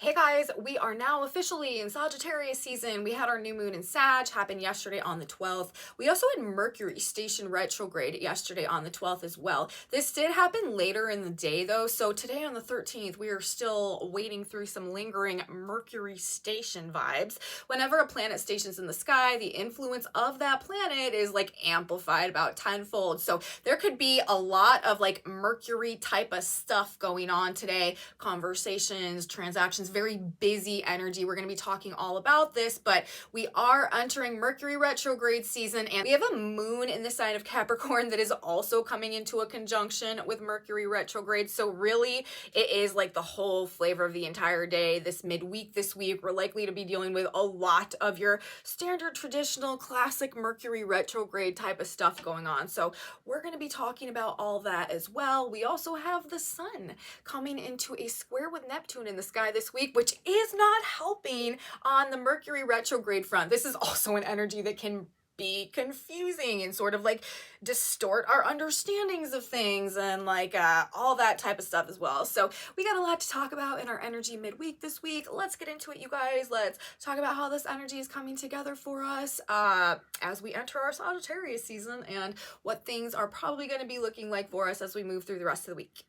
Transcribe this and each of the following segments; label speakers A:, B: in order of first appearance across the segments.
A: Hey guys, we are now officially in Sagittarius season. We had our new moon in Sag happen yesterday on the 12th. We also had Mercury station retrograde yesterday on the 12th as well. This did happen later in the day though, so today on the 13th, we are still waiting through some lingering Mercury station vibes. Whenever a planet stations in the sky, the influence of that planet is like amplified about tenfold. So there could be a lot of like Mercury type of stuff going on today, conversations, transactions, very busy energy. We're going to be talking all about this, but we are entering Mercury retrograde season, and we have a moon in the sign of Capricorn that is also coming into a conjunction with Mercury retrograde. So really, it is like the whole flavor of the entire day. This midweek, this week, we're likely to be dealing with a lot of your standard, traditional, classic Mercury retrograde type of stuff going on. So we're going to be talking about all that as well. We also have the sun coming into a square with Neptune in the sky this week, which is not helping on the Mercury retrograde front. This is also an energy that can be confusing and sort of like distort our understandings of things and like all that type of stuff as well. So we got a lot to talk about in our energy midweek this week. Let's get into it, you guys. Let's talk about how this energy is coming together for us as we enter our Sagittarius season and what things are probably going to be looking like for us as we move through the rest of the week.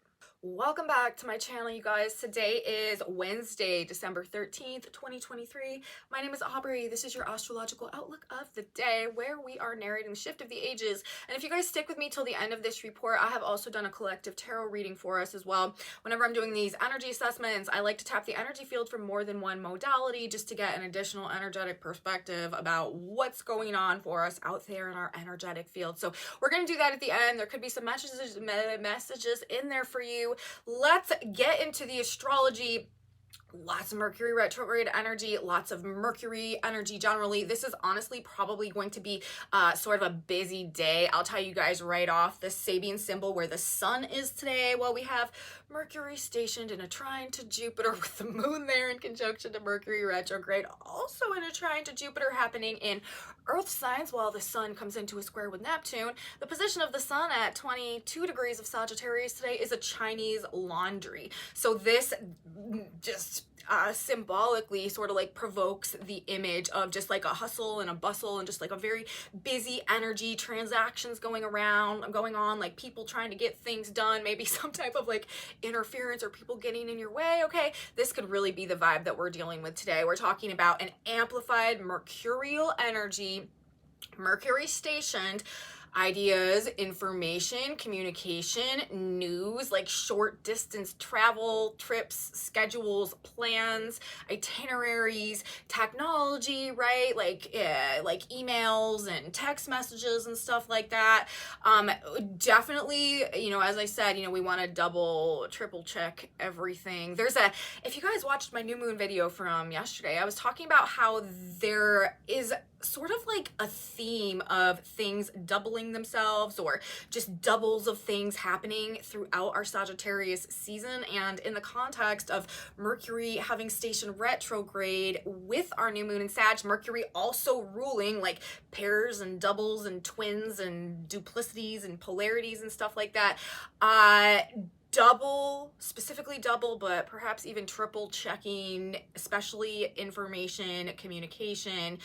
A: Welcome back to my channel, you guys. Today is Wednesday, December 13th, 2023. My name is Aubrey. This is your astrological outlook of the day, where we are narrating the shift of the ages. And if you guys stick with me till the end of this report, I have also done a collective tarot reading for us as well. Whenever I'm doing these energy assessments, I like to tap the energy field from more than one modality just to get an additional energetic perspective about what's going on for us out there in our energetic field. So we're going to do that at the end. There could be some messages in there for you. Let's get into the astrology. Lots of Mercury retrograde energy, lots of Mercury energy generally. This is honestly probably going to be sort of a busy day. I'll tell you guys right off, the Sabian symbol where the sun is today, well, we have Mercury stationed in a trine to Jupiter with the moon there in conjunction to Mercury retrograde, also in a trine to Jupiter happening in Earth signs while the sun comes into a square with Neptune. The position of the sun at 22 degrees of Sagittarius today is a Chinese laundry. So this just symbolically sort of like provokes the image of just like a hustle and a bustle and just like a very busy energy, transactions going on, like people trying to get things done, maybe some type of like interference or people getting in your way. Okay, this could really be the vibe that we're dealing with today. We're talking about an amplified mercurial energy, Mercury stationed, ideas, information, communication, news, like short distance travel, trips, schedules, plans, itineraries, technology, right? Like emails and text messages and stuff like that. Definitely, as I said, we want to double, triple check everything. If you guys watched my new moon video from yesterday, I was talking about how there is sort of like a theme of things doubling themselves or just doubles of things happening throughout our Sagittarius season. And in the context of Mercury having station retrograde with our new moon in Sag, Mercury also ruling like pairs and doubles and twins and duplicities and polarities and stuff like that. Specifically double, but perhaps even triple checking, especially information, communication,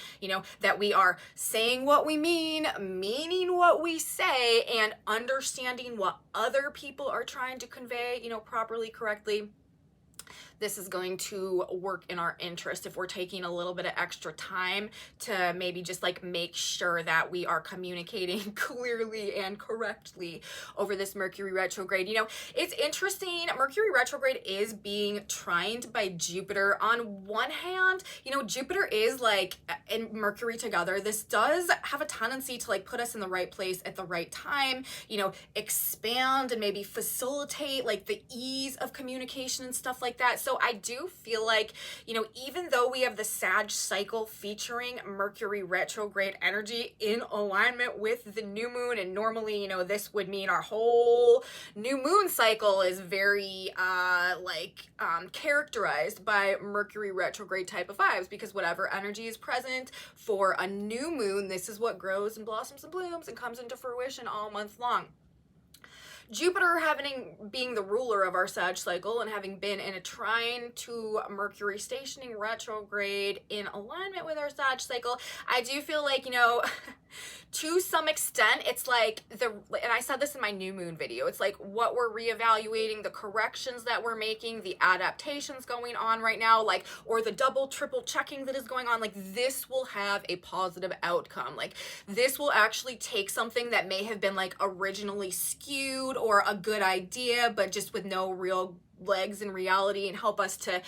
A: that we are saying what we mean, meaning what we say, and understanding what other people are trying to convey, properly, correctly. This is going to work in our interest if we're taking a little bit of extra time to maybe just like make sure that we are communicating clearly and correctly over this Mercury retrograde. It's interesting. Mercury retrograde is being trined by Jupiter. On one hand, Jupiter is like and Mercury together. This does have a tendency to like put us in the right place at the right time, expand and maybe facilitate like the ease of communication and stuff like that. So I do feel like, even though we have the Sag cycle featuring Mercury retrograde energy in alignment with the new moon, and normally, this would mean our whole new moon cycle is very, characterized by Mercury retrograde type of vibes, because whatever energy is present for a new moon, this is what grows and blossoms and blooms and comes into fruition all month long. Jupiter being the ruler of our Sag cycle and having been in a trine to Mercury stationing retrograde in alignment with our Sag cycle, I do feel like, you know, to some extent, it's like and I said this in my new moon video, it's like what we're reevaluating, the corrections that we're making, the adaptations going on right now, like, or the double, triple checking that is going on, like, this will have a positive outcome. Like, this will actually take something that may have been like originally skewed or a good idea, but just with no real legs in reality, and help us to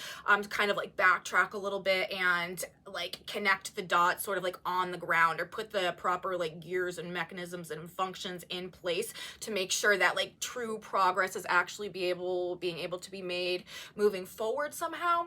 A: kind of like backtrack a little bit and like connect the dots sort of like on the ground, or put the proper like gears and mechanisms and functions in place to make sure that like true progress is actually being able to be made moving forward somehow.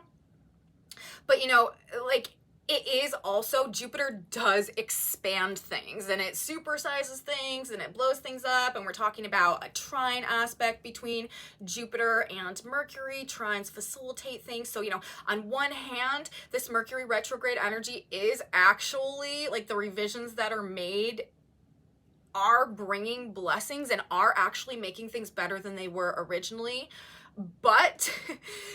A: But you know, like, it is also, Jupiter does expand things, and it supersizes things, and it blows things up, and we're talking about a trine aspect between Jupiter and Mercury. Trines facilitate things. So, you know, on one hand, this Mercury retrograde energy is actually, like, the revisions that are made are bringing blessings and are actually making things better than they were originally. But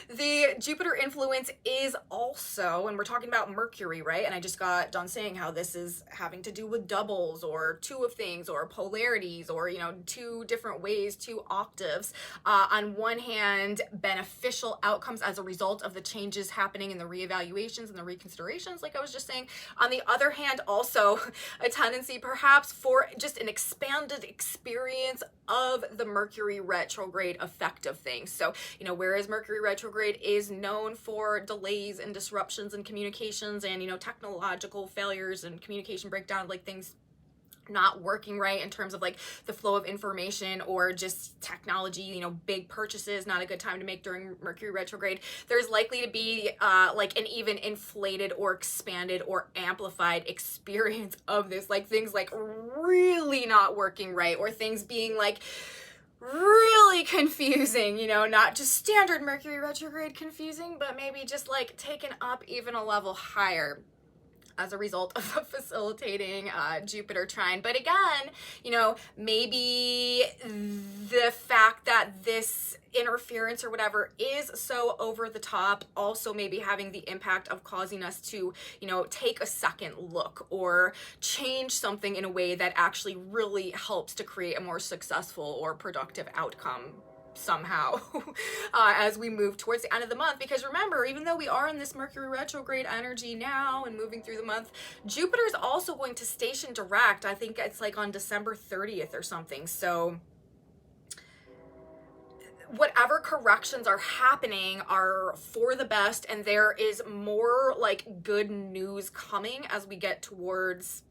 A: the Jupiter influence is also, and we're talking about Mercury, right? And I just got done saying how this is having to do with doubles, or two of things, or polarities, or, you know, two different ways, two octaves. On one hand, beneficial outcomes as a result of the changes happening in the reevaluations and the reconsiderations, like I was just saying. On the other hand, also a tendency perhaps for just an expanded experience of the Mercury retrograde effect of things. So, you know, whereas Mercury retrograde is known for delays and disruptions in communications and, you know, technological failures and communication breakdown, like things not working right in terms of like the flow of information, or just technology, you know, big purchases, not a good time to make during Mercury retrograde, there's likely to be like an even inflated or expanded or amplified experience of this, like things like really not working right, or things being like really confusing, you know, not just standard Mercury retrograde confusing, but maybe just like taken up even a level higher as a result of a facilitating Jupiter trine. But again, you know, maybe the fact that this interference or whatever is so over the top also maybe having the impact of causing us to, you know, take a second look or change something in a way that actually really helps to create a more successful or productive outcome somehow as we move towards the end of the month. Because remember, even though we are in this Mercury retrograde energy now and moving through the month, Jupiter is also going to station direct. I think it's like on December 30th or something. So whatever corrections are happening are for the best, and there is more like good news coming as we get towards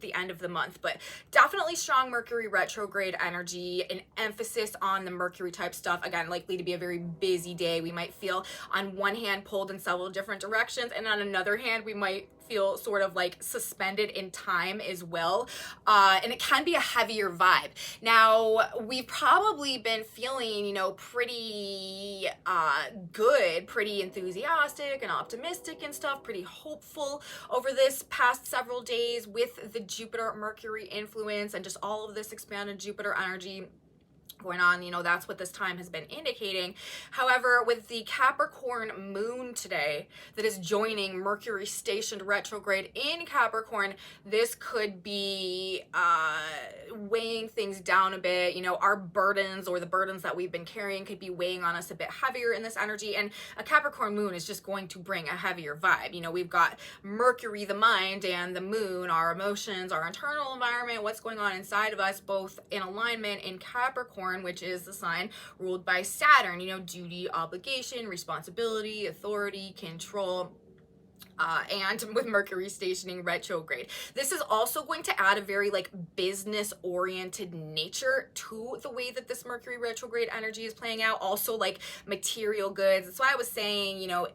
A: the end of the month. But definitely strong Mercury retrograde energy, an emphasis on the Mercury type stuff. Again, likely to be a very busy day. We might feel on one hand pulled in several different directions, and on another hand we might feel sort of like suspended in time as well. And it can be a heavier vibe. Now, we've probably been feeling, you know, pretty good, pretty enthusiastic and optimistic and stuff, pretty hopeful over this past several days with the Jupiter Mercury influence and just all of this expanded Jupiter energy going on. You know, that's what this time has been indicating. However, with the Capricorn moon today that is joining Mercury stationed retrograde in Capricorn, this could be weighing things down a bit. You know, our burdens, or the burdens that we've been carrying, could be weighing on us a bit heavier in this energy. And a Capricorn moon is just going to bring a heavier vibe. You know, we've got Mercury, the mind, and the moon, our emotions, our internal environment, what's going on inside of us, both in alignment in Capricorn, which is the sign ruled by Saturn, you know, duty, obligation, responsibility, authority, control. And with Mercury stationing retrograde, this is also going to add a very like business oriented nature to the way that this Mercury retrograde energy is playing out. Also like material goods. That's why I was saying, you know,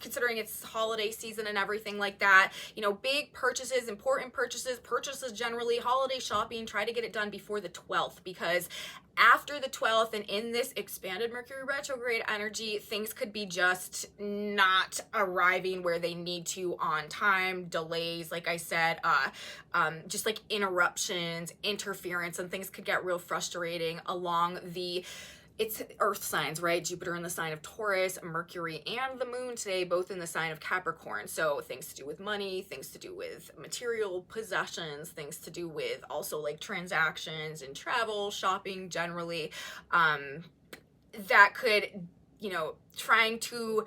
A: considering it's holiday season and everything like that. You know, big purchases, important purchases generally, holiday shopping, try to get it done before the 12th, because after the 12th and in this expanded Mercury retrograde energy, things could be just not arriving where they need to on time, delays, like I said, just like interruptions, interference, and things could get real frustrating along it's earth signs, right? Jupiter in the sign of Taurus, Mercury and the moon today, both in the sign of Capricorn. So things to do with money, things to do with material possessions, things to do with also like transactions and travel, shopping generally, that could, you know, trying to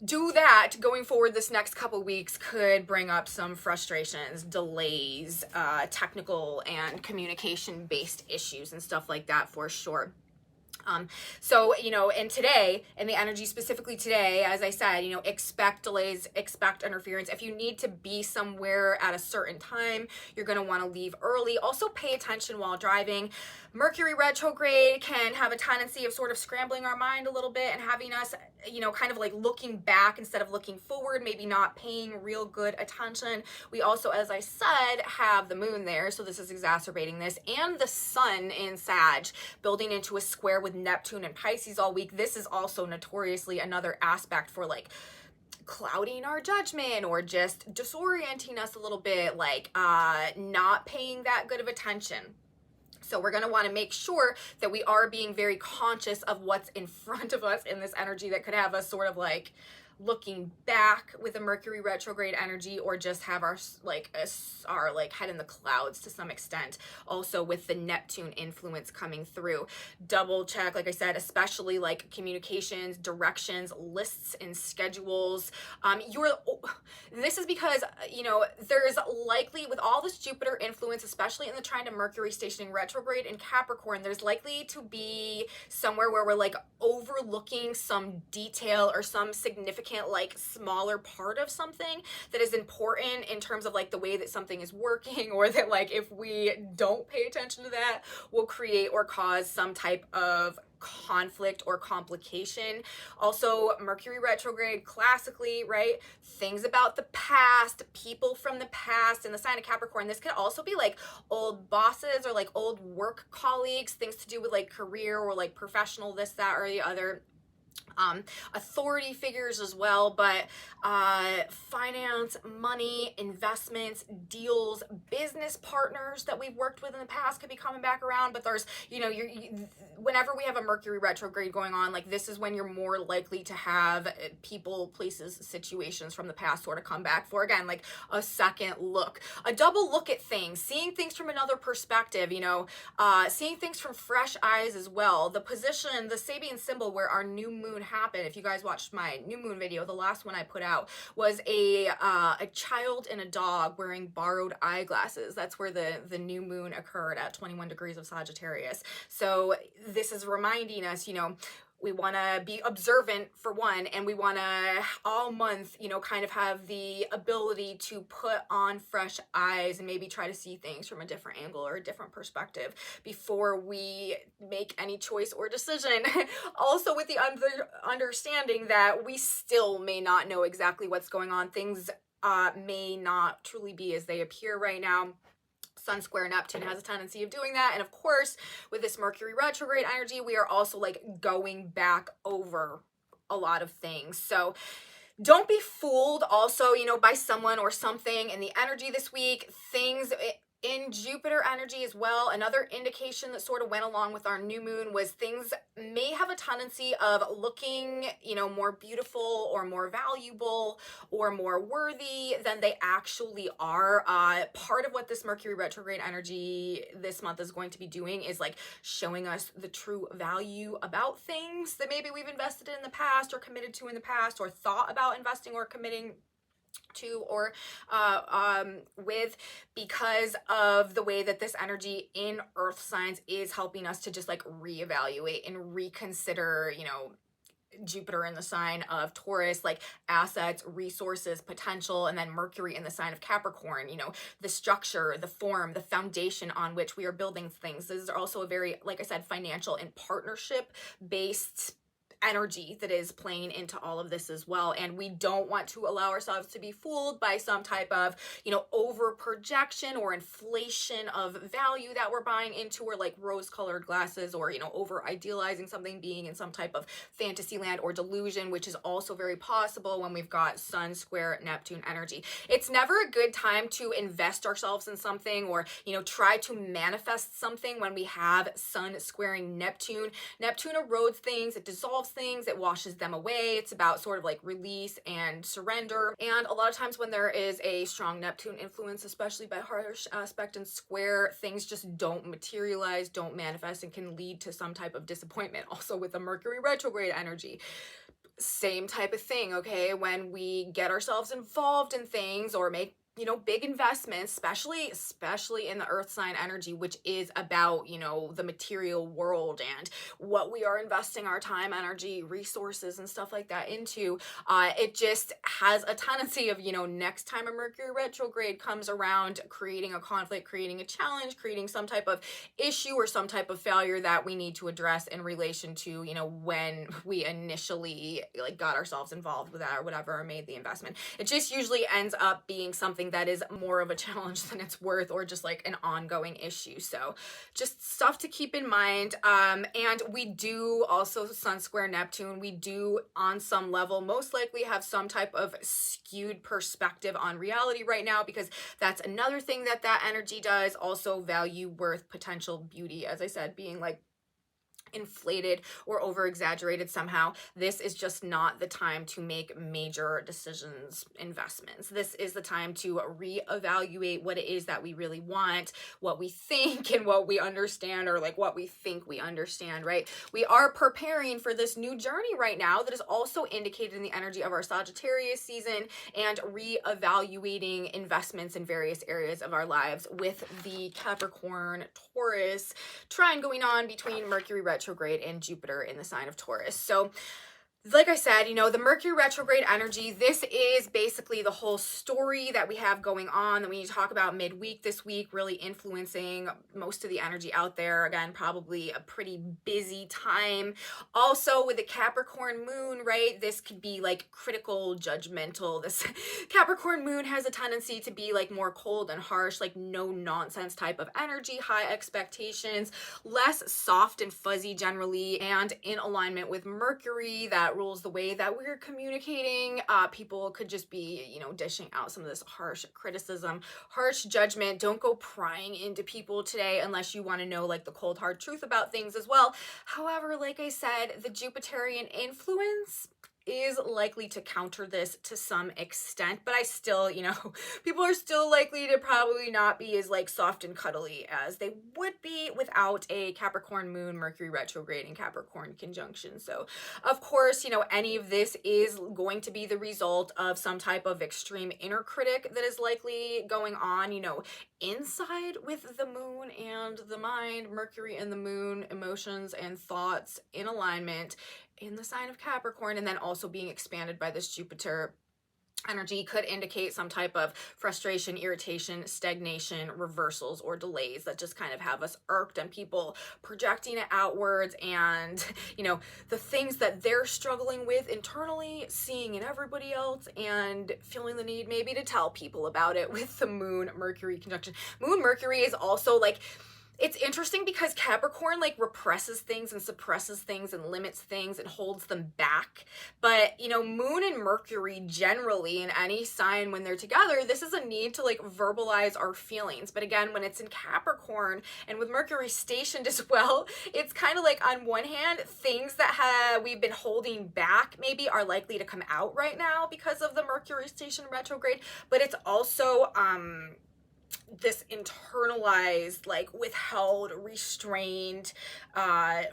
A: do that going forward this next couple weeks could bring up some frustrations, delays, technical and communication based issues and stuff like that for sure. So, you know, and today, and the energy specifically today, as I said, you know, expect delays, expect interference. If you need to be somewhere at a certain time, you're going to want to leave early. Also pay attention while driving. Mercury retrograde can have a tendency of sort of scrambling our mind a little bit and having us, you know, kind of like looking back instead of looking forward, maybe not paying real good attention. We also, as I said, have the moon there, so this is exacerbating this, and the sun in Sag building into a square with Neptune and Pisces all week. This is also notoriously another aspect for like clouding our judgment or just disorienting us a little bit, like not paying that good of attention. So we're going to want to make sure that we are being very conscious of what's in front of us in this energy that could have us sort of like looking back with a Mercury retrograde energy, or just have our head in the clouds to some extent. Also with the Neptune influence coming through, double check, like I said, especially like communications, directions, lists and schedules. This is because, you know, there's likely, with all this Jupiter influence, especially in the trine of Mercury stationing retrograde in Capricorn, there's likely to be somewhere where we're like overlooking some detail or some significant like smaller part of something that is important in terms of like the way that something is working, or that like if we don't pay attention to that will create or cause some type of conflict or complication. Also, Mercury retrograde classically, right? Things about the past, people from the past in the sign of Capricorn. This could also be like old bosses or like old work colleagues, things to do with like career or like professional, this, that, or the other. Authority figures as well, but finance, money, investments, deals, business partners that we've worked with in the past could be coming back around. But there's, you know, whenever we have a Mercury retrograde going on, like this is when you're more likely to have people, places, situations from the past sort of come back for, again, like a second look, a double look at things, seeing things from another perspective, you know, seeing things from fresh eyes as well. The position, the Sabian symbol where our new moon happened, if you guys watched my new moon video, the last one I put out, was a child and a dog wearing borrowed eyeglasses. That's where the new moon occurred at 21 degrees of Sagittarius. So this is reminding us, you know, we want to be observant for one, and we want to all month, you know, kind of have the ability to put on fresh eyes and maybe try to see things from a different angle or a different perspective before we make any choice or decision. Also with the understanding that we still may not know exactly what's going on. Things may not truly be as they appear right now. Sun square Neptune has a tendency of doing that. And of course, with this Mercury retrograde energy, we are also like going back over a lot of things. So don't be fooled also, you know, by someone or something in the energy this week. Things in Jupiter energy as well, another indication that sort of went along with our new moon was things may have a tendency of looking, you know, more beautiful or more valuable or more worthy than they actually are. Part of what this Mercury retrograde energy this month is going to be doing is like showing us the true value about things that maybe we've invested in the past or committed to in the past or thought about investing or committing to or with, because of the way that this energy in earth signs is helping us to just like reevaluate and reconsider, you know, Jupiter in the sign of Taurus, like assets, resources, potential, and then Mercury in the sign of Capricorn, you know, the structure, the form, the foundation on which we are building things. This is also a very, like I said, financial and partnership based energy that is playing into all of this as well. And we don't want to allow ourselves to be fooled by some type of, over projection or inflation of value that we're buying into, or like rose colored glasses, or, over idealizing something, being in some type of fantasy land or delusion, which is also very possible when we've got Sun square Neptune energy. It's never a good time to invest ourselves in something, or, try to manifest something when we have Sun squaring Neptune. Neptune erodes things, it dissolves things, it washes them away. It's about sort of like release and surrender. And a lot of times when there is a strong Neptune influence, especially by harsh aspect and square, things just don't materialize, don't manifest, and can lead to some type of disappointment. Also with the Mercury retrograde energy, same type of thing, okay? When we get ourselves involved in things or make big investments, especially in the earth sign energy, which is about, the material world and what we are investing our time, energy, resources, and stuff like that into, it just has a tendency of, next time a Mercury retrograde comes around, creating a conflict, creating a challenge, creating some type of issue or some type of failure that we need to address in relation to, when we initially got ourselves involved with that or whatever, or made the investment. It just usually ends up being something that is more of a challenge than it's worth, or just like an ongoing issue. So just stuff to keep in mind. And we do also Sun square Neptune. We do on some level most likely have some type of skewed perspective on reality right now, because that's another thing that energy does. Also value, worth, potential, beauty, as I said, being like inflated or over exaggerated somehow. This is just not the time to make major decisions, investments. This is the time to reevaluate what it is that we really want, what we think and what we understand, or like what we think we understand, right? We are preparing for this new journey right now that is also indicated in the energy of our Sagittarius season, and reevaluating investments in various areas of our lives with the Capricorn Taurus trine going on between Mercury retrograde and Jupiter in the sign of Taurus. So like I said, the Mercury retrograde energy, this is basically the whole story that we have going on that we need to talk about midweek this week, really influencing most of the energy out there. Again, probably a pretty busy time. Also with the Capricorn moon, right? This could be like critical, judgmental. This Capricorn moon has a tendency to be like more cold and harsh, like no nonsense type of energy, high expectations, less soft and fuzzy generally, and in alignment with Mercury that rules the way that we're communicating. People could just be, dishing out some of this harsh criticism, harsh judgment. Don't go prying into people today unless you want to know like the cold hard truth about things as well. However, like I said, the Jupiterian influence is likely to counter this to some extent, but I still, people are still likely to probably not be as like soft and cuddly as they would be without a Capricorn moon, Mercury retrograde, and Capricorn conjunction. So of course, any of this is going to be the result of some type of extreme inner critic that is likely going on, inside with the moon and the mind, Mercury and the moon, emotions and thoughts in alignment in the sign of Capricorn, and then also being expanded by this Jupiter energy could indicate some type of frustration, irritation, stagnation, reversals, or delays that just kind of have us irked, and people projecting it outwards, and the things that they're struggling with internally, seeing in everybody else, and feeling the need maybe to tell people about it with the moon Mercury conjunction. Moon Mercury is also like, it's interesting because Capricorn like represses things and suppresses things and limits things and holds them back. But, Moon and Mercury generally in any sign when they're together, this is a need to like verbalize our feelings. But again, when it's in Capricorn and with Mercury stationed as well, it's kind of like on one hand, things that we've been holding back maybe are likely to come out right now because of the Mercury station retrograde. But it's also, this internalized, like withheld, restrained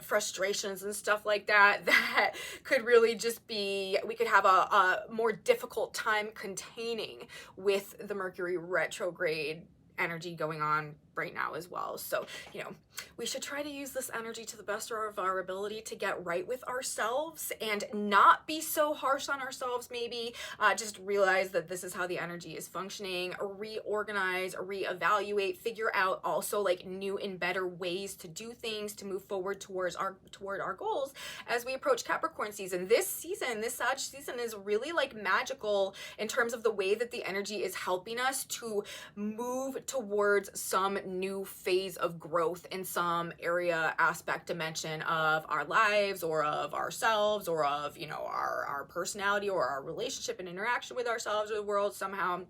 A: frustrations and stuff like that could really just be, we could have a more difficult time containing with the Mercury retrograde energy going on right now as well. So, you know, we should try to use this energy to the best of our ability to get right with ourselves and not be so harsh on ourselves. Maybe just realize that this is how the energy is functioning, reorganize, reevaluate, figure out also like new and better ways to do things to move forward toward our goals as we approach Capricorn season. This Sag season is really like magical in terms of the way that the energy is helping us to move towards some new phase of growth in some area, aspect, dimension of our lives or of ourselves or of, you know, our personality or our relationship and interaction with ourselves or the world somehow.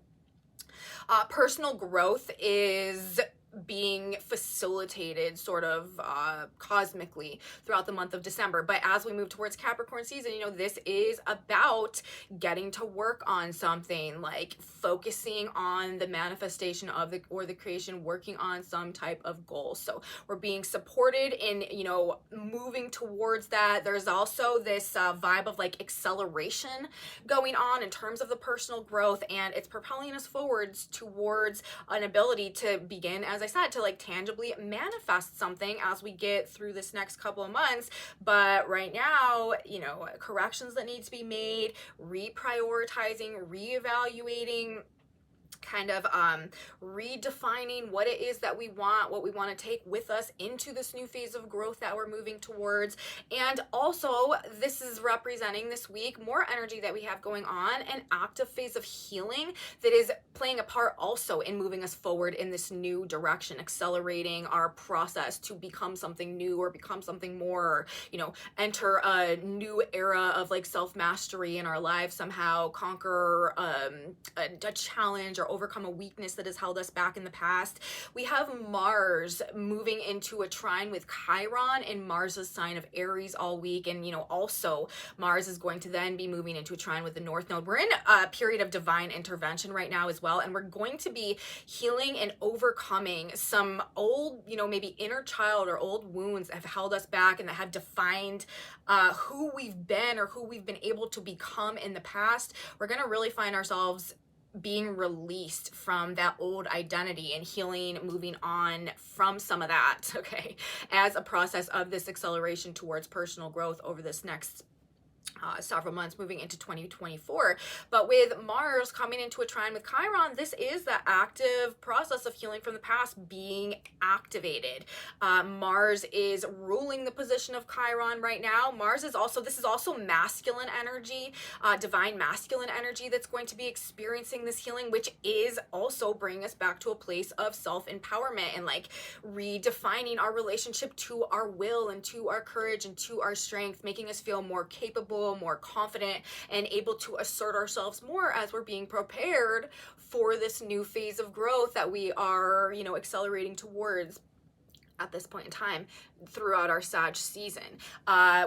A: Personal growth is being facilitated sort of cosmically throughout the month of December. But as we move towards Capricorn season, you know, this is about getting to work on something, like focusing on the manifestation of the creation, working on some type of goal. So we're being supported in, you know, moving towards that. There's also this vibe of like acceleration going on in terms of the personal growth, and it's propelling us forwards towards an ability to begin, as I said, to like tangibly manifest something as we get through this next couple of months. But right now, you know, corrections that need to be made, reprioritizing, reevaluating, kind of redefining what it is that we want, what we want to take with us into this new phase of growth that we're moving towards. And also, this is representing this week more energy that we have going on, an active phase of healing that is playing a part also in moving us forward in this new direction, accelerating our process to become something new or become something more, or, you know, enter a new era of like self-mastery in our lives somehow, conquer a challenge or overcome a weakness that has held us back in the past. We have Mars moving into a trine with Chiron in Mars's sign of Aries all week. And, you know, also Mars is going to then be moving into a trine with the North Node. We're in a period of divine intervention right now as well. And we're going to be healing and overcoming some old, you know, maybe inner child or old wounds that have held us back and that have defined who we've been or who we've been able to become in the past. We're going to really find ourselves being released from that old identity and healing, moving on from some of that, okay, as a process of this acceleration towards personal growth over this next several months moving into 2024. But with Mars coming into a trine with Chiron, this is the active process of healing from the past being activated. Mars is ruling the position of Chiron right now. Mars is also, this is also masculine energy, divine masculine energy that's going to be experiencing this healing, which is also bringing us back to a place of self-empowerment and like redefining our relationship to our will and to our courage and to our strength, making us feel more capable, more confident, and able to assert ourselves more as we're being prepared for this new phase of growth that we are, you know, accelerating towards at this point in time throughout our Sag season.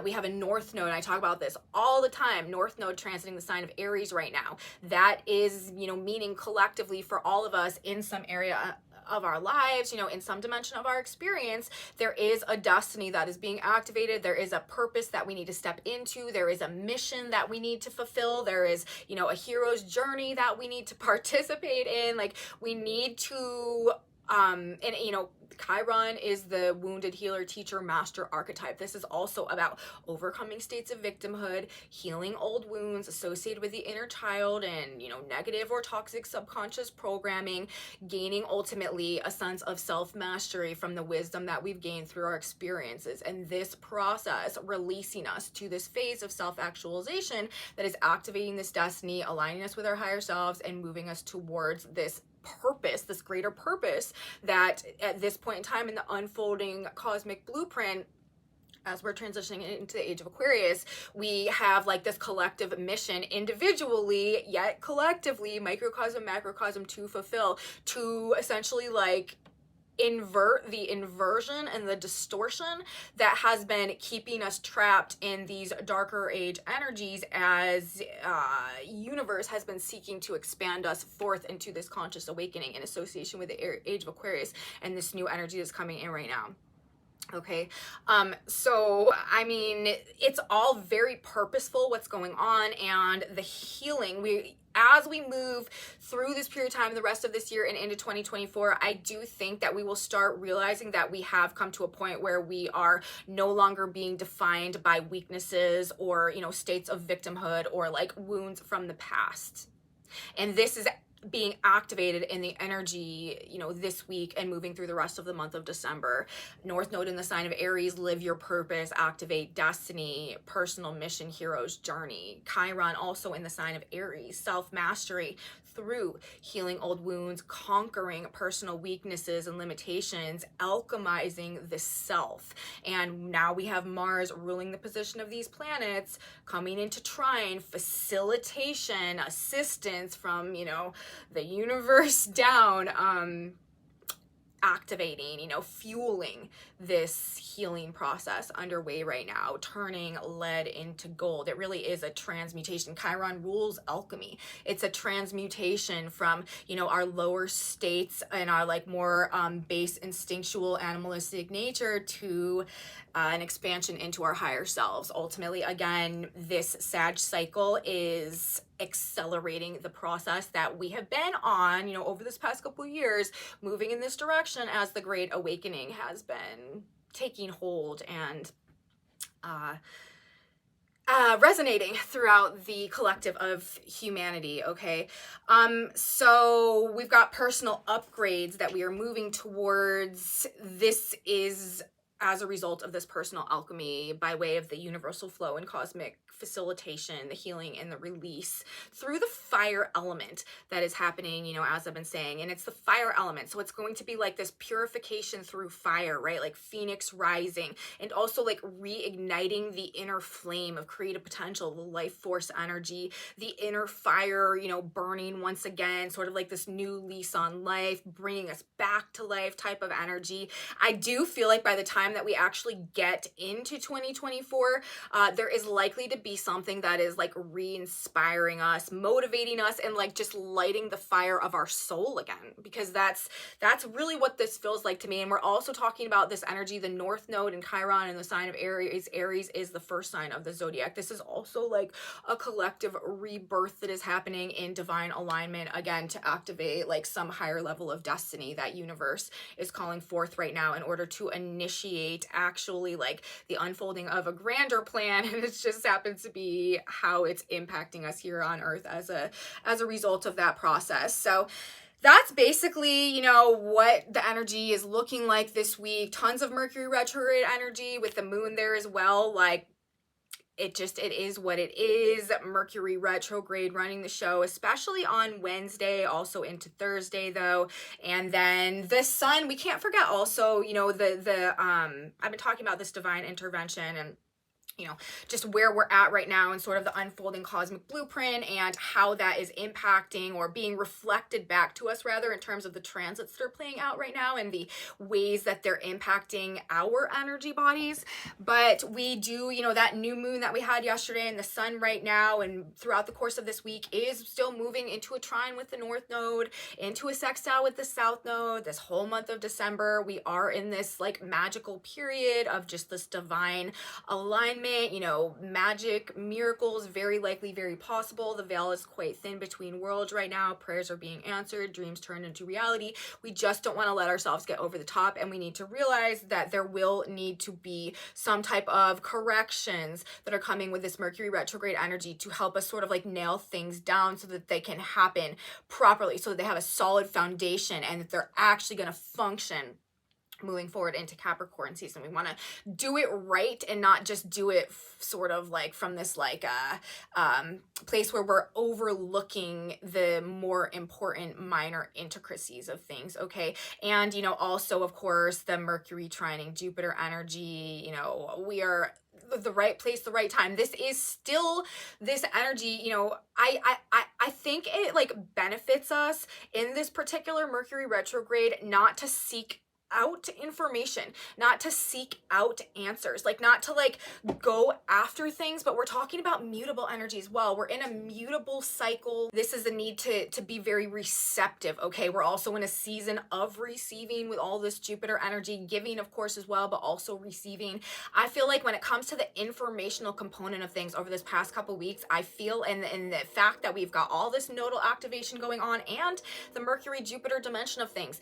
A: We have a North Node. I talk about this all the time. North Node transiting the sign of Aries right now. That is, you know, meaning collectively for all of us in some area of our lives, you know, in some dimension of our experience, there is a destiny that is being activated. There is a purpose that we need to step into. There is a mission that we need to fulfill. There is, you know, a hero's journey that we need to participate in. Like, we need to, and, you know, Chiron is the wounded healer, teacher, master archetype. This is also about overcoming states of victimhood, healing old wounds associated with the inner child and, you know, negative or toxic subconscious programming, gaining ultimately a sense of self-mastery from the wisdom that we've gained through our experiences. And this process releasing us to this phase of self-actualization that is activating this destiny, aligning us with our higher selves and moving us towards this purpose, this greater purpose that at this point in time in the unfolding cosmic blueprint, as we're transitioning into the age of Aquarius, we have like this collective mission individually, yet collectively, microcosm, macrocosm, to fulfill, to essentially like invert the inversion and the distortion that has been keeping us trapped in these darker age energies as universe has been seeking to expand us forth into this conscious awakening in association with the age of Aquarius and this new energy that's coming in right now. Okay, so I mean, it's all very purposeful what's going on, and the healing, as we move through this period of time, the rest of this year and into 2024, I do think that we will start realizing that we have come to a point where we are no longer being defined by weaknesses or, you know, states of victimhood or like wounds from the past. And this is being activated in the energy, you know, this week and moving through the rest of the month of December. North Node in the sign of Aries, live your purpose, activate destiny, personal mission, hero's journey. Chiron also in the sign of Aries, self-mastery through healing old wounds, conquering personal weaknesses and limitations, alchemizing the self. And now we have Mars ruling the position of these planets, coming into trine, facilitation, assistance from, you know, the universe down, activating, you know, fueling this healing process underway right now, turning lead into gold. It really is a transmutation. Chiron rules alchemy. It's a transmutation from, you know, our lower states and our like more base instinctual animalistic nature to an expansion into our higher selves. Ultimately, again, this Sag cycle is accelerating the process that we have been on, you know, over this past couple of years, moving in this direction as the Great Awakening has been taking hold and resonating throughout the collective of humanity. Okay, so we've got personal upgrades that we are moving towards. This is as a result of this personal alchemy by way of the universal flow and cosmic facilitation, the healing and the release through the fire element that is happening, you know, as I've been saying. And it's the fire element. So it's going to be like this purification through fire, right? Like Phoenix rising, and also like reigniting the inner flame of creative potential, the life force energy, the inner fire, you know, burning once again, sort of like this new lease on life, bringing us back to life type of energy. I do feel like by the time that we actually get into 2024, there is likely to be something that is like re-inspiring us, motivating us, and like just lighting the fire of our soul again, because that's really what this feels like to me. And we're also talking about this energy, the North Node and Chiron in the sign of Aries. Aries is the first sign of the zodiac. This is also like a collective rebirth that is happening in divine alignment, again, to activate like some higher level of destiny that universe is calling forth right now in order to initiate actually like the unfolding of a grander plan. And it just happens to be how it's impacting us here on Earth as a result of that process. So that's basically, you know, what the energy is looking like this week. Tons of Mercury retrograde energy with the moon there as well. Like, it is what it is. Mercury retrograde running the show, especially on Wednesday, also into Thursday though. And then the sun, we can't forget also, you know, I've been talking about this divine intervention and, you know, just where we're at right now and sort of the unfolding cosmic blueprint and how that is impacting or being reflected back to us rather in terms of the transits that are playing out right now and the ways that they're impacting our energy bodies. But we do, you know, that new moon that we had yesterday and the sun right now and throughout the course of this week is still moving into a trine with the North Node, into a sextile with the South Node. This whole month of December, we are in this like magical period of just this divine alignment. You know, magic, miracles, very likely, very possible. The veil is quite thin between worlds right now. Prayers are being answered, dreams turned into reality. We just don't want to let ourselves get over the top, and we need to realize that there will need to be some type of corrections that are coming with this Mercury retrograde energy to help us sort of like nail things down so that they can happen properly, so that they have a solid foundation and that they're actually going to function moving forward into Capricorn season. We want to do it right and not just do it sort of like from this like place where we're overlooking the more important minor intricacies of things. Okay. And, you know, also of course the Mercury trining Jupiter energy, you know, we are the right place, the right time. This is still this energy, you know, I think it like benefits us in this particular Mercury retrograde not to seek out information, not to seek out answers, like not to like go after things, but we're talking about mutable energy as well. We're in a mutable cycle. This is a need to be very receptive, okay? We're also in a season of receiving with all this Jupiter energy, giving of course as well, but also receiving. I feel like when it comes to the informational component of things over this past couple weeks, I feel and the fact that we've got all this nodal activation going on and the Mercury Jupiter dimension of things,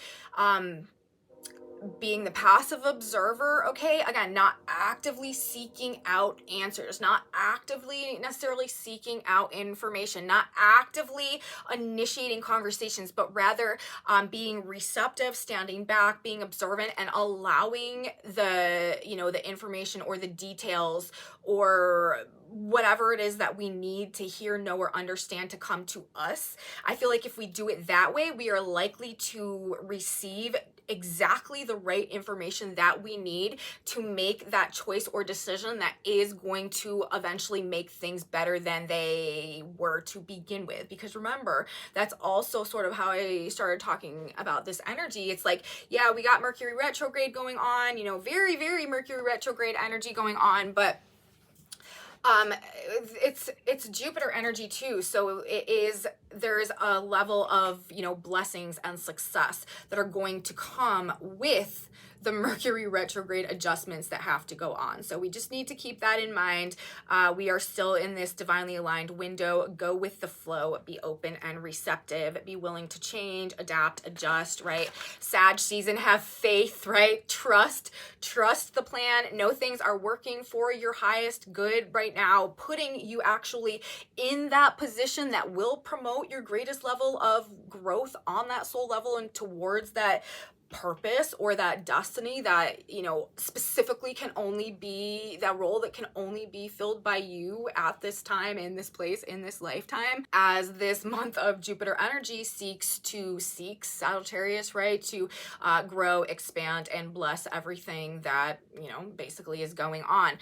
A: being the passive observer, okay? Again, not actively seeking out answers, not actively necessarily seeking out information, not actively initiating conversations, but rather being receptive, standing back, being observant, and allowing the, you know, the information or the details or whatever it is that we need to hear, know, or understand to come to us. I feel like if we do it that way, we are likely to receive exactly the right information that we need to make that choice or decision that is going to eventually make things better than they were to begin with. Because remember, that's also sort of how I started talking about this energy. It's like, yeah, we got Mercury retrograde going on, you know, very, very Mercury retrograde energy going on, but it's Jupiter energy too, so there's a level of, you know, blessings and success that are going to come with the Mercury retrograde adjustments that have to go on. So we just need to keep that in mind. We are still in this divinely aligned window. Go with the flow, be open and receptive, be willing to change, adapt, adjust, right? Sag season, have faith, right? Trust the plan. Know things are working for your highest good right now, putting you actually in that position that will promote your greatest level of growth on that soul level and towards that purpose or that destiny that, you know, specifically can only be that role that can only be filled by you at this time, in this place, in this lifetime, as this month of Jupiter energy seeks Sagittarius, right, to grow, expand, and bless everything that, you know, basically is going on.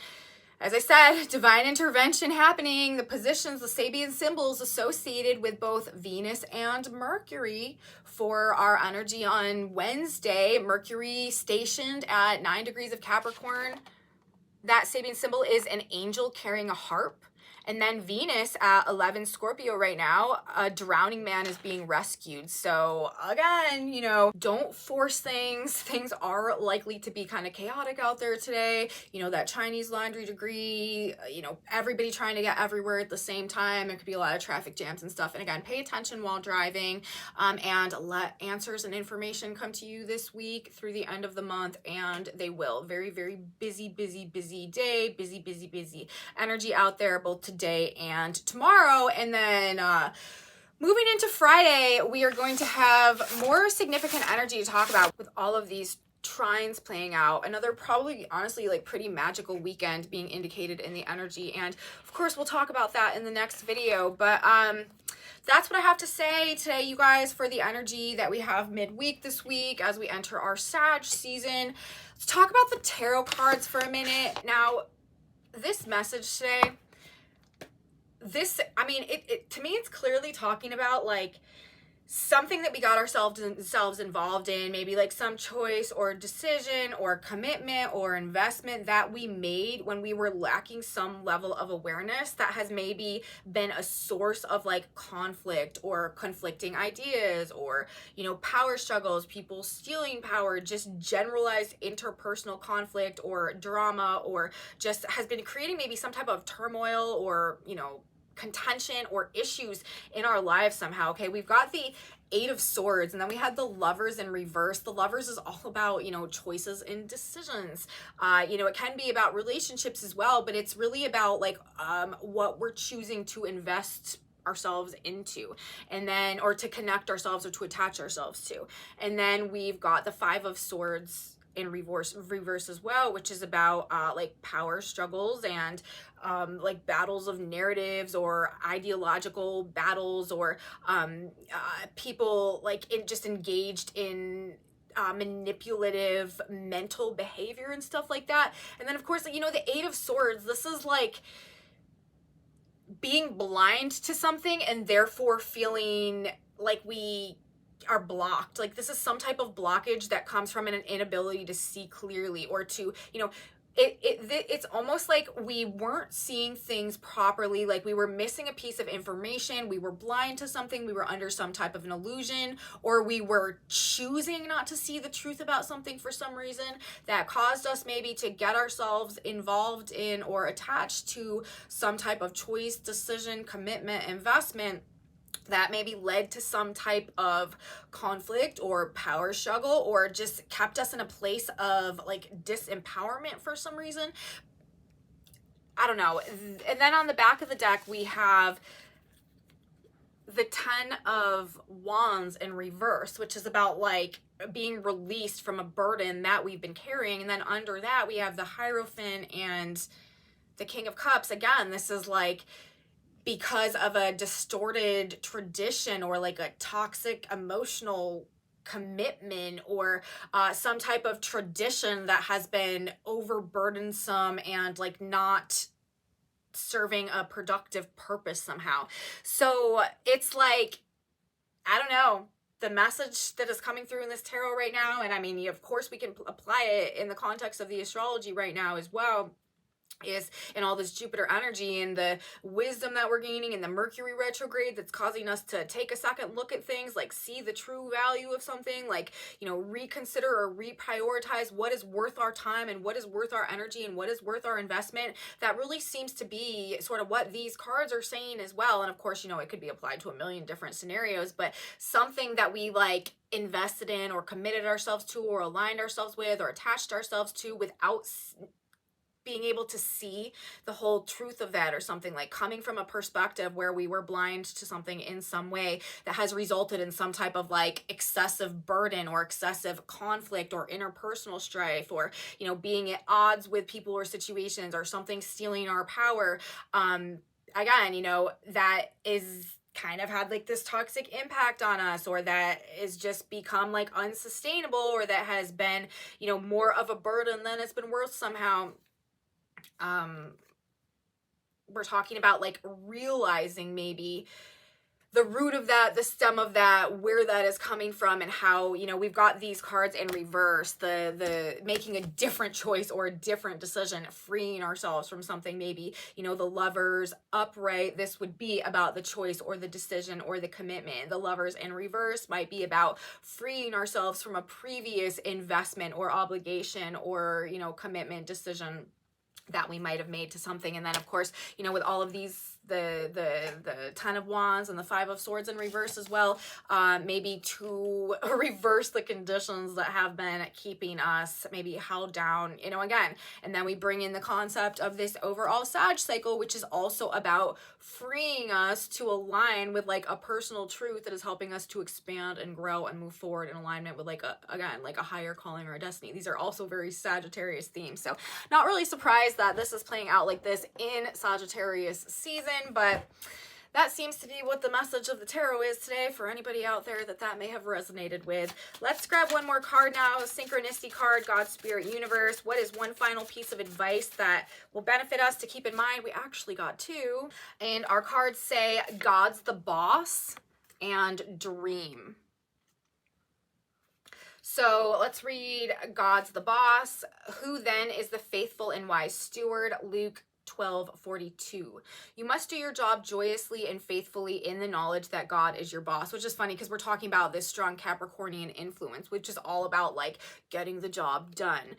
A: As I said, divine intervention happening, the positions, the Sabian symbols associated with both Venus and Mercury for our energy on Wednesday. Mercury stationed at 9 degrees of Capricorn. That Sabian symbol is an angel carrying a harp. And then Venus at 11 Scorpio right now, a drowning man is being rescued. So again, you know, don't force things. Things are likely to be kind of chaotic out there today. You know, that Chinese laundry degree, you know, everybody trying to get everywhere at the same time. It could be a lot of traffic jams and stuff. And again, pay attention while driving, and let answers and information come to you this week through the end of the month. And they will. Very, very busy day. Busy energy out there, both today and tomorrow. And then moving into Friday, we are going to have more significant energy to talk about with all of these trines playing out. Another probably honestly like pretty magical weekend being indicated in the energy, and of course we'll talk about that in the next video. But that's what I have to say today, you guys, for the energy that we have midweek this week as we enter our Sag season. Let's talk about the tarot cards for a minute. Now, this message today, I mean, it to me, it's clearly talking about like something that we got ourselves involved in, maybe like some choice or decision or commitment or investment that we made when we were lacking some level of awareness that has maybe been a source of like conflict or conflicting ideas or, you know, power struggles, people stealing power, just generalized interpersonal conflict or drama, or just has been creating maybe some type of turmoil or, you know, contention or issues in our lives somehow. Okay, we've got the Eight of Swords, and then we had the Lovers in reverse. The Lovers is all about, you know, choices and decisions. You know, it can be about relationships as well, but it's really about like what we're choosing to invest ourselves into, and then, or to connect ourselves or to attach ourselves to. And then we've got the Five of Swords in reverse as well, which is about like power struggles and like battles of narratives or ideological battles, or people like just engaged in manipulative mental behavior and stuff like that. And then of course, you know, the Eight of Swords, this is like being blind to something and therefore feeling like we are blocked. Like this is some type of blockage that comes from an inability to see clearly, or to, you know, it's almost like we weren't seeing things properly, like we were missing a piece of information, we were blind to something, we were under some type of an illusion, or we were choosing not to see the truth about something for some reason that caused us maybe to get ourselves involved in or attached to some type of choice, decision, commitment, investment that maybe led to some type of conflict or power struggle, or just kept us in a place of like disempowerment for some reason. I don't know. And then on the back of the deck, we have the 10 of Wands in reverse, which is about like being released from a burden that we've been carrying. And then under that, we have the Hierophant and the King of Cups. Again, this is like because of a distorted tradition, or like a toxic emotional commitment, or some type of tradition that has been overburdensome and like not serving a productive purpose somehow. So it's like, I don't know, the message that is coming through in this tarot right now, and I mean, of course we can apply it in the context of the astrology right now as well, is in all this Jupiter energy and the wisdom that we're gaining, and the Mercury retrograde that's causing us to take a second look at things, like see the true value of something, like, you know, reconsider or reprioritize what is worth our time and what is worth our energy and what is worth our investment. That really seems to be sort of what these cards are saying as well. And of course, you know, it could be applied to a million different scenarios, but something that we like invested in or committed ourselves to or aligned ourselves with or attached ourselves to without being able to see the whole truth of that, or something, like coming from a perspective where we were blind to something in some way that has resulted in some type of like excessive burden or excessive conflict or interpersonal strife, or, you know, being at odds with people or situations, or something stealing our power. Again, you know, that is kind of had like this toxic impact on us, or that is just become like unsustainable, or that has been, you know, more of a burden than it's been worth somehow. We're talking about like realizing maybe the root of that, the stem of that, where that is coming from, and how, you know, we've got these cards in reverse, the making a different choice or a different decision, freeing ourselves from something. Maybe, you know, the Lovers upright, this would be about the choice or the decision or the commitment. The Lovers in reverse might be about freeing ourselves from a previous investment or obligation or, you know, commitment, decision that we might have made to something. And then of course, you know, with all of these, the 10 of Wands and the 5 of Swords in reverse as well, maybe to reverse the conditions that have been keeping us maybe held down, you know, again. And then we bring in the concept of this overall Sag cycle, which is also about freeing us to align with like a personal truth that is helping us to expand and grow and move forward in alignment with like again, like a higher calling or a destiny. These are also very Sagittarius themes. So not really surprised that this is playing out like this in Sagittarius season, but that seems to be what the message of the tarot is today for anybody out there that may have resonated with. Let's grab one more card now. Synchronicity card, God, Spirit, Universe. What is one final piece of advice that will benefit us to keep in mind? We actually got two. And our cards say God's the boss and dream. So let's read God's the boss. Who then is the faithful and wise steward? Luke 12:42. You must do your job joyously and faithfully in the knowledge that God is your boss, which is funny because we're talking about this strong Capricornian influence, which is all about like getting the job done.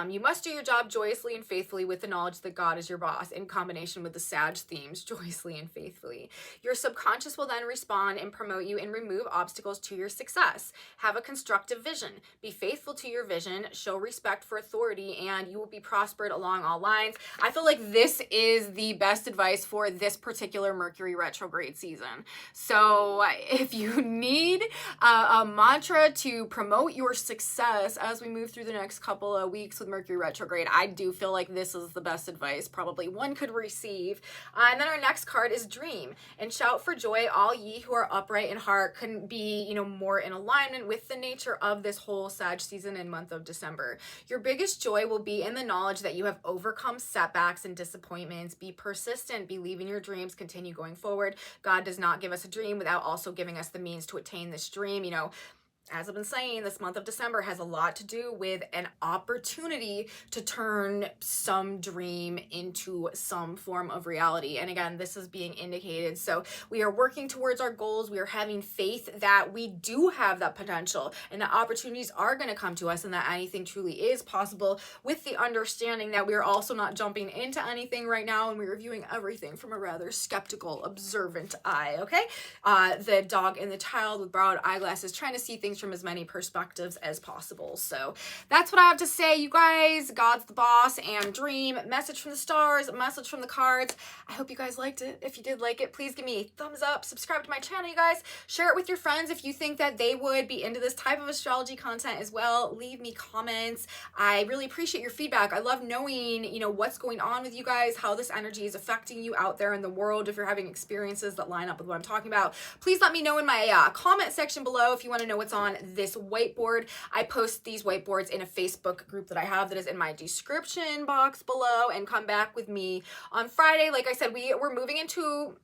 A: You must do your job joyously and faithfully with the knowledge that God is your boss, in combination with the Sag themes, joyously and faithfully. Your subconscious will then respond and promote you and remove obstacles to your success. Have a constructive vision. Be faithful to your vision, show respect for authority, and you will be prospered along all lines. I feel like this is the best advice for this particular Mercury retrograde season. So if you need a mantra to promote your success as we move through the next couple of weeks with Mercury retrograde, I do feel like this is the best advice probably one could receive. And then our next card is Dream. And shout for joy, all ye who are upright in heart. Couldn't be, you know, more in alignment with the nature of this whole Sag season and month of December. Your biggest joy will be in the knowledge that you have overcome setbacks and disappointments. Be persistent, believe in your dreams, continue going forward. God does not give us a dream without also giving us the means to attain this dream. You know, as I've been saying, this month of December has a lot to do with an opportunity to turn some dream into some form of reality. And again, this is being indicated. So we are working towards our goals. We are having faith that we do have that potential and that opportunities are going to come to us and that anything truly is possible, with the understanding that we are also not jumping into anything right now and we're reviewing everything from a rather skeptical, observant eye, okay? The dog and the child with borrowed eyeglasses, trying to see things from as many perspectives as possible. So that's what I have to say, you guys. God's the boss and dream. Message from the stars, message from the cards. I hope you guys liked it. If you did like it, please give me a thumbs up. Subscribe to my channel, you guys. Share it with your friends if you think that they would be into this type of astrology content as well. Leave me comments. I really appreciate your feedback. I love knowing, you know, what's going on with you guys, how this energy is affecting you out there in the world. If you're having experiences that line up with what I'm talking about, please let me know in my comment section below if you want to know what's on this whiteboard. I post these whiteboards in a Facebook group that I have that is in my description box below, and come back with me on Friday. Like I said, we're moving into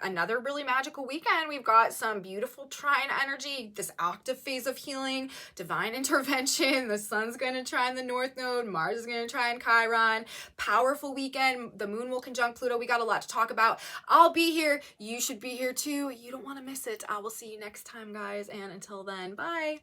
A: another really magical weekend. We've got some beautiful trine energy, this octave phase of healing, divine intervention. The sun's going to trine the north node. Mars is going to trine Chiron. Powerful weekend. The moon will conjunct Pluto. We got a lot to talk about. I'll be here. You should be here too. You don't want to miss it. I will see you next time, guys. And until then, bye.